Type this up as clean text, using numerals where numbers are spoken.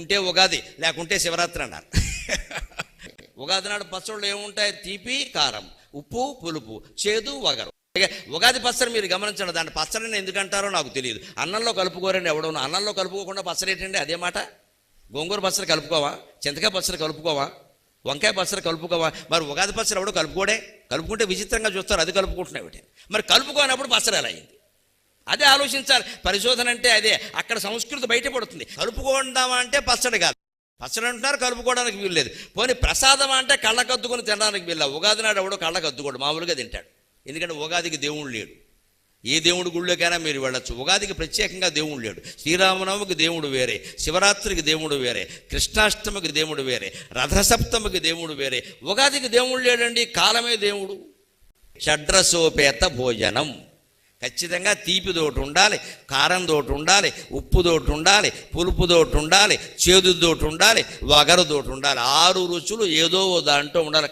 ఉంటే ఉగాది, లేకుంటే శివరాత్రి అన్నారు. ఉగాది నాడు పచ్చళ్ళు ఏముంటాయి? తీపి, కారం, ఉప్పు, పులుపు, చేదు, వగరు. ఉగాది పచ్చడి మీరు గమనించండి, దాంట్లో పచ్చడిని ఎందుకంటారో నాకు తెలియదు. అన్నంలో కలుపుకోరండి ఎవడో. అన్నంలో కలుపుకోకుండా పచ్చడి ఏంటండి? అదే మాట. గోంగూర పచ్చడి కలుపుకోవా? చింతకాయ పచ్చడి కలుపుకోవా? వంకాయ పచ్చడి కలుపుకోవా? మరి ఉగాది పచ్చడి ఎవడో కలుపుకోడే. కలుపుకుంటే విచిత్రంగా చూస్తారు, అది కలుపుకుంటున్నాయి ఒకటి. మరి కలుపుకోనప్పుడు పచ్చడి ఎలా అయింది? అదే ఆలోచించాలి. పరిశోధన అంటే అదే. అక్కడ సంస్కృతి బయటపడుతుంది. కలుపుకుందామా అంటే పచ్చడి కాదు, పచ్చడి అంటున్నారు, కలుపుకోవడానికి వీలు లేదు. పోనీ ప్రసాదం అంటే కళ్ళకద్దుకొని తినడానికి వీళ్ళ. ఉగాది నాడు ఎవడో కళ్ళకద్దుకోడు, మామూలుగా తింటాడు. ఎందుకంటే ఉగాదికి దేవుడు లేడు. ఏ దేవుడి గుళ్ళోకైనా మీరు వెళ్ళొచ్చు. ఉగాదికి ప్రత్యేకంగా దేవుడు లేడు. శ్రీరామనవమికి దేవుడు వేరే, శివరాత్రికి దేవుడు వేరే, కృష్ణాష్టమికి దేవుడు వేరే, రథసప్తమికి దేవుడు వేరే. ఉగాదికి దేవుడు లేడండి, కాలమే దేవుడు. షడ్రసోపేత భోజనం. ఖచ్చితంగా తీపితోటి ఉండాలి, కారంతోటి ఉండాలి, ఉప్పుతోటి ఉండాలి, పులుపుతోటి ఉండాలి, చేదుతోటి ఉండాలి, వగరుతోటి ఉండాలి. 6 రుచులు ఏదో దాంట్లో ఉండాలి.